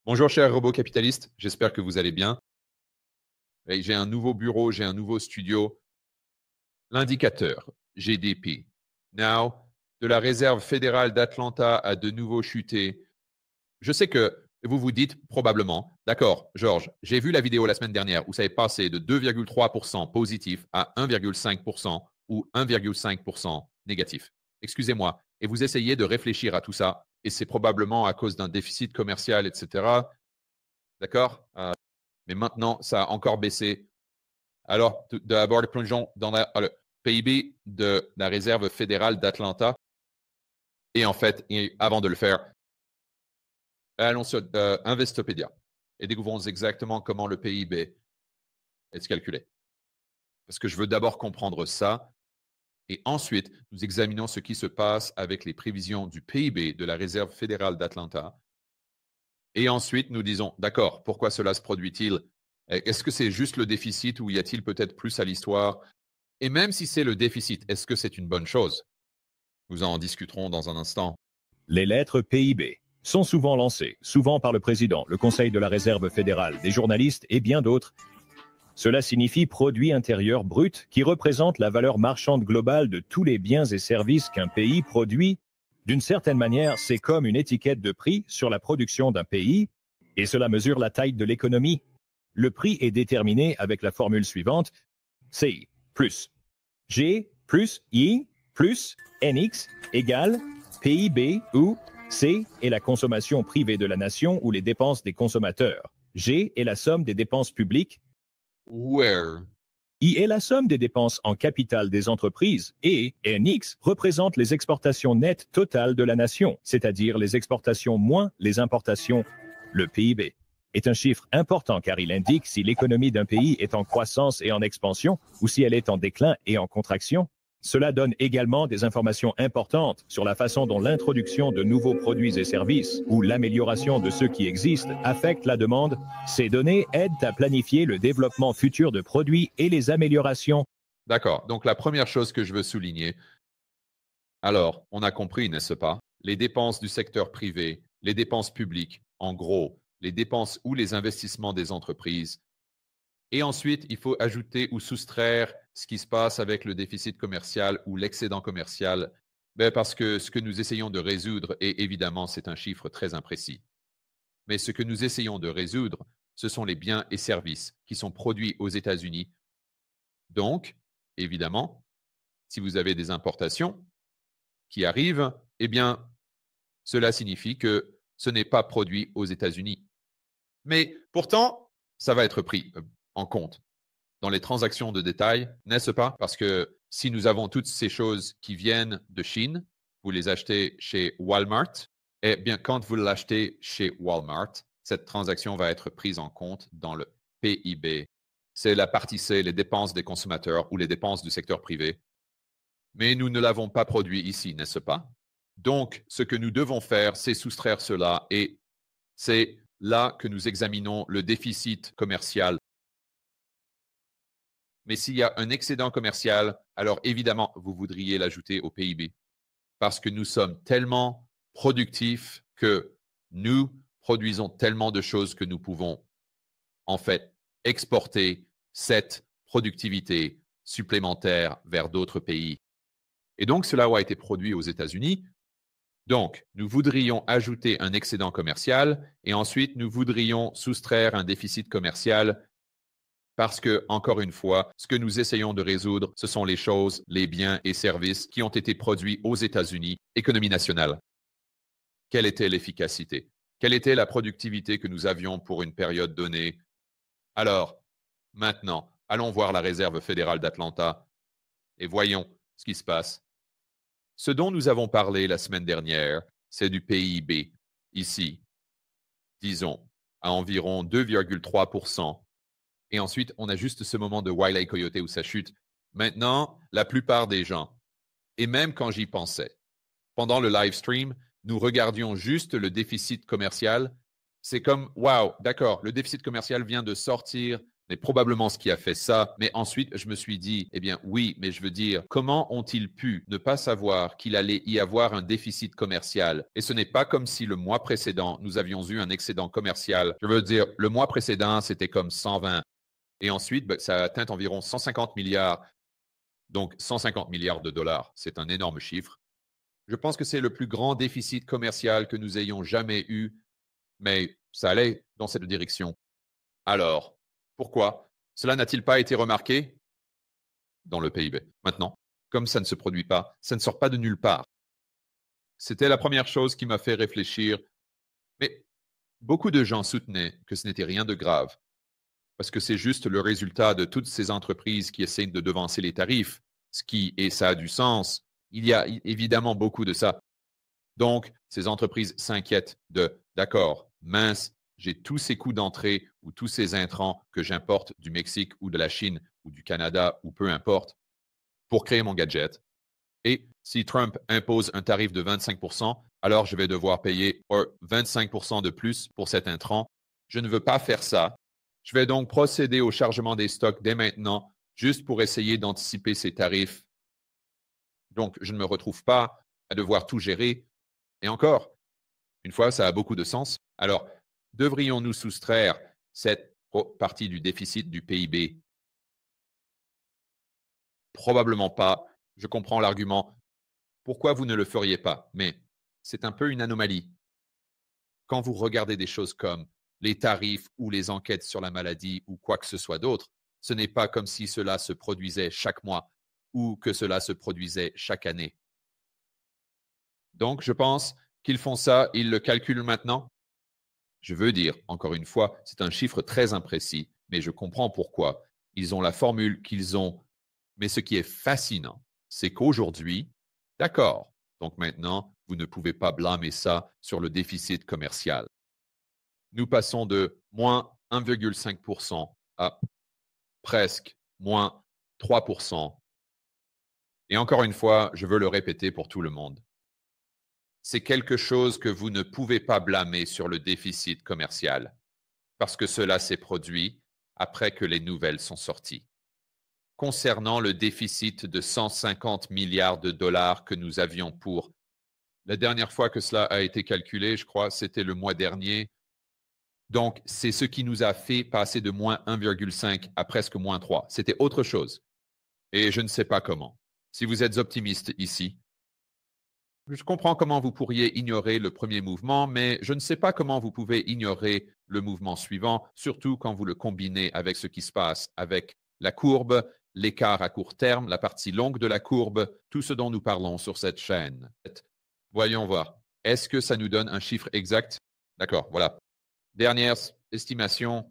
Bonjour chers robots capitalistes, j'espère que vous allez bien. Et j'ai un nouveau bureau, j'ai un nouveau studio. L'indicateur GDP, now, de la Réserve fédérale d'Atlanta a de nouveau chuté. Je sais que vous vous dites probablement, d'accord, Georges, j'ai vu la vidéo la semaine dernière où ça est passé de 2,3% positif à 1,5% ou 1,5% négatif. Excusez-moi, et vous essayez de réfléchir à tout ça, et c'est probablement à cause d'un déficit commercial, etc. D'accord. Mais maintenant, ça a encore baissé. Alors, d'abord, plongeons dans le PIB de la Réserve fédérale d'Atlanta. Et en fait, avant de le faire, allons sur Investopedia et découvrons exactement comment le PIB est calculé. Parce que je veux d'abord comprendre ça. Et ensuite, nous examinons ce qui se passe avec les prévisions du PIB de la Réserve fédérale d'Atlanta. Et ensuite, nous disons, d'accord, pourquoi cela se produit-il? Est-ce que c'est juste le déficit ou y a-t-il peut-être plus à l'histoire? Et même si c'est le déficit, est-ce que c'est une bonne chose? Nous en discuterons dans un instant. Les lettres PIB sont souvent lancées, souvent par le président, le Conseil de la Réserve fédérale, des journalistes et bien d'autres. Cela signifie produit intérieur brut, qui représente la valeur marchande globale de tous les biens et services qu'un pays produit. D'une certaine manière, c'est comme une étiquette de prix sur la production d'un pays, et cela mesure la taille de l'économie. Le prix est déterminé avec la formule suivante, CI plus G plus I plus NX égale PIB où C est la consommation privée de la nation ou les dépenses des consommateurs. G est la somme des dépenses publiques. Where? I est la somme des dépenses en capital des entreprises et NX représente les exportations nettes totales de la nation, c'est-à-dire les exportations moins les importations. Le PIB est un chiffre important car il indique si l'économie d'un pays est en croissance et en expansion ou si elle est en déclin et en contraction. Cela donne également des informations importantes sur la façon dont l'introduction de nouveaux produits et services ou l'amélioration de ceux qui existent affecte la demande. Ces données aident à planifier le développement futur de produits et les améliorations. D'accord. Donc, la première chose que je veux souligner, alors, on a compris, n'est-ce pas? Les dépenses du secteur privé, les dépenses publiques, en gros, les dépenses ou les investissements des entreprises. Et ensuite, il faut ajouter ou soustraire ce qui se passe avec le déficit commercial ou l'excédent commercial, parce que ce que nous essayons de résoudre, et évidemment, c'est un chiffre très imprécis, mais ce que nous essayons de résoudre, ce sont les biens et services qui sont produits aux États-Unis. Donc, évidemment, si vous avez des importations qui arrivent, eh bien, cela signifie que ce n'est pas produit aux États-Unis. Mais pourtant, ça va être pris en compte dans les transactions de détail, n'est-ce pas? Parce que si nous avons toutes ces choses qui viennent de Chine, vous les achetez chez Walmart, eh bien, quand vous l'achetez chez Walmart, cette transaction va être prise en compte dans le PIB. C'est la partie C, les dépenses des consommateurs ou les dépenses du secteur privé. Mais nous ne l'avons pas produit ici, n'est-ce pas? Donc, ce que nous devons faire, c'est soustraire cela et c'est là que nous examinons le déficit commercial. Mais s'il y a un excédent commercial, alors évidemment, vous voudriez l'ajouter au PIB. Parce que nous sommes tellement productifs que nous produisons tellement de choses que nous pouvons, en fait, exporter cette productivité supplémentaire vers d'autres pays. Et donc, cela a été produit aux États-Unis. Donc, nous voudrions ajouter un excédent commercial et ensuite, nous voudrions soustraire un déficit commercial parce que, encore une fois, ce que nous essayons de résoudre, ce sont les choses, les biens et services qui ont été produits aux États-Unis, économie nationale. Quelle était l'efficacité? Quelle était la productivité que nous avions pour une période donnée? Alors, maintenant, allons voir la Réserve fédérale d'Atlanta et voyons ce qui se passe. Ce dont nous avons parlé la semaine dernière, c'est du PIB, ici, disons, à environ 2,3%. Et ensuite, on a juste ce moment de Wile E. Coyote où ça chute. Maintenant, la plupart des gens, et même quand j'y pensais, pendant le live stream, nous regardions juste le déficit commercial. C'est comme, wow, d'accord, le déficit commercial vient de sortir mais probablement ce qui a fait ça. Mais ensuite, je me suis dit, eh bien oui, mais je veux dire, comment ont-ils pu ne pas savoir qu'il allait y avoir un déficit commercial? Et ce n'est pas comme si le mois précédent, nous avions eu un excédent commercial. Je veux dire, le mois précédent, c'était comme 120. Et ensuite, ça a atteint environ 150 milliards. Donc, 150 milliards de dollars, c'est un énorme chiffre. Je pense que c'est le plus grand déficit commercial que nous ayons jamais eu, mais ça allait dans cette direction. Alors, pourquoi? Cela n'a-t-il pas été remarqué dans le PIB? Maintenant, comme ça ne se produit pas, ça ne sort pas de nulle part. C'était la première chose qui m'a fait réfléchir. Mais beaucoup de gens soutenaient que ce n'était rien de grave, parce que c'est juste le résultat de toutes ces entreprises qui essaient de devancer les tarifs, et ça a du sens. Il y a évidemment beaucoup de ça. Donc, ces entreprises s'inquiètent d'accord, mince, j'ai tous ces coûts d'entrée ou tous ces intrants que j'importe du Mexique ou de la Chine ou du Canada ou peu importe pour créer mon gadget. Et si Trump impose un tarif de 25%, alors je vais devoir payer 25% de plus pour cet intrant. Je ne veux pas faire ça. Je vais donc procéder au chargement des stocks dès maintenant, juste pour essayer d'anticiper ces tarifs. Donc, je ne me retrouve pas à devoir tout gérer. Et encore, une fois, ça a beaucoup de sens. Alors, devrions-nous soustraire cette partie du déficit du PIB? Probablement pas. Je comprends l'argument. Pourquoi vous ne le feriez pas? Mais c'est un peu une anomalie. Quand vous regardez des choses comme les tarifs ou les enquêtes sur la maladie ou quoi que ce soit d'autre, ce n'est pas comme si cela se produisait chaque mois ou que cela se produisait chaque année. Donc, je pense qu'ils font ça, ils le calculent maintenant. Je veux dire, encore une fois, c'est un chiffre très imprécis, mais je comprends pourquoi. Ils ont la formule qu'ils ont. Mais ce qui est fascinant, c'est qu'aujourd'hui, d'accord, donc maintenant, vous ne pouvez pas blâmer ça sur le déficit commercial. Nous passons de moins 1,5% à presque moins 3%. Et encore une fois, je veux le répéter pour tout le monde. C'est quelque chose que vous ne pouvez pas blâmer sur le déficit commercial, parce que cela s'est produit après que les nouvelles sont sorties. Concernant le déficit de 150 milliards de dollars que nous avions pour la dernière fois que cela a été calculé, je crois, c'était le mois dernier. Donc, c'est ce qui nous a fait passer de moins 1,5 à presque moins 3. C'était autre chose. Et je ne sais pas comment. Si vous êtes optimiste ici, je comprends comment vous pourriez ignorer le premier mouvement, mais je ne sais pas comment vous pouvez ignorer le mouvement suivant, surtout quand vous le combinez avec ce qui se passe avec la courbe, l'écart à court terme, la partie longue de la courbe, tout ce dont nous parlons sur cette chaîne. Voyons voir. Est-ce que ça nous donne un chiffre exact? D'accord, voilà. Dernière estimation,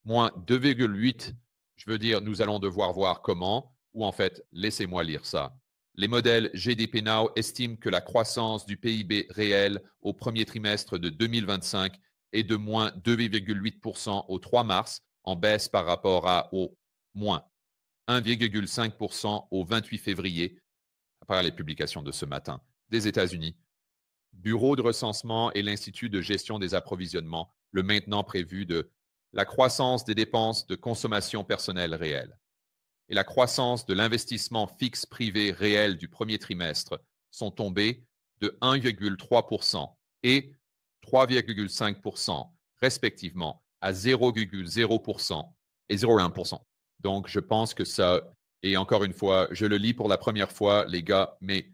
moins 2,8. Je veux dire, nous allons devoir voir comment, ou en fait, laissez-moi lire ça. Les modèles GDP Now estiment que la croissance du PIB réel au premier trimestre de 2025 est de moins 2,8% au 3 mars, en baisse par rapport au moins 1,5% au 28 février, après les publications de ce matin, des États-Unis. Bureau de recensement et l'Institut de gestion des approvisionnements, le maintenant prévu de la croissance des dépenses de consommation personnelle réelle et la croissance de l'investissement fixe privé réel du premier trimestre sont tombés de 1,3% et 3,5%, respectivement, à 0,0% et 0,1%. Donc, je pense que ça, et encore une fois, je le lis pour la première fois, les gars, mais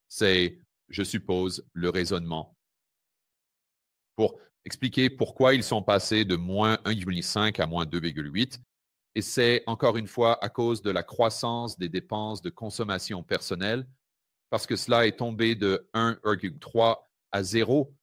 c'est, je suppose, le raisonnement. Pour expliquer pourquoi ils sont passés de moins 1,5 à moins 2,8, et c'est encore une fois à cause de la croissance des dépenses de consommation personnelle, parce que cela est tombé de 1,3 à 0.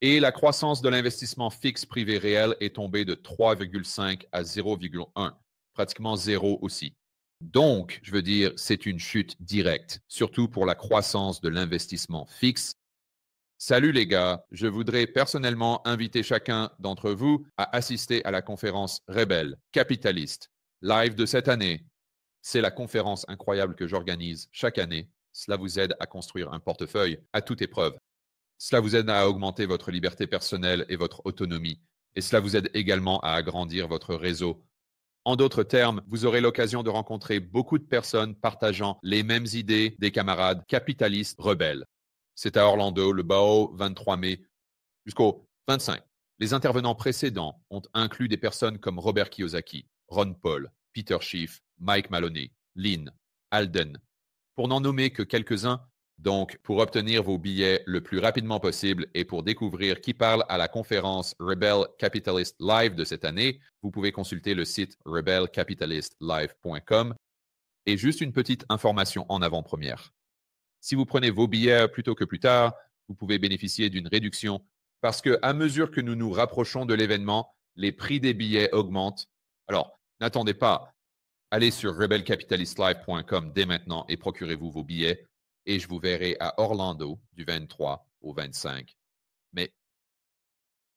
Et la croissance de l'investissement fixe privé réel est tombée de 3,5 à 0,1, pratiquement zéro aussi. Donc, je veux dire, c'est une chute directe, surtout pour la croissance de l'investissement fixe. Salut les gars, je voudrais personnellement inviter chacun d'entre vous à assister à la conférence Rebelle, capitaliste, live de cette année. C'est la conférence incroyable que j'organise chaque année. Cela vous aide à construire un portefeuille à toute épreuve. Cela vous aide à augmenter votre liberté personnelle et votre autonomie. et cela vous aide également à agrandir votre réseau. En d'autres termes, vous aurez l'occasion de rencontrer beaucoup de personnes partageant les mêmes idées des camarades capitalistes rebelles. C'est à Orlando, le BAO, 23 mai jusqu'au 25. Les intervenants précédents ont inclus des personnes comme Robert Kiyosaki, Ron Paul, Peter Schiff, Mike Maloney, Lynn, Alden, pour n'en nommer que quelques-uns. Donc, pour obtenir vos billets le plus rapidement possible et pour découvrir qui parle à la conférence Rebel Capitalist Live de cette année, vous pouvez consulter le site rebelcapitalistlive.com. Et juste une petite information en avant-première. Si vous prenez vos billets plus tôt que plus tard, vous pouvez bénéficier d'une réduction parce qu'à mesure que nous nous rapprochons de l'événement, les prix des billets augmentent. Alors, n'attendez pas. Allez sur rebelcapitalistlive.com dès maintenant et procurez-vous vos billets. Et je vous verrai à Orlando du 23 au 25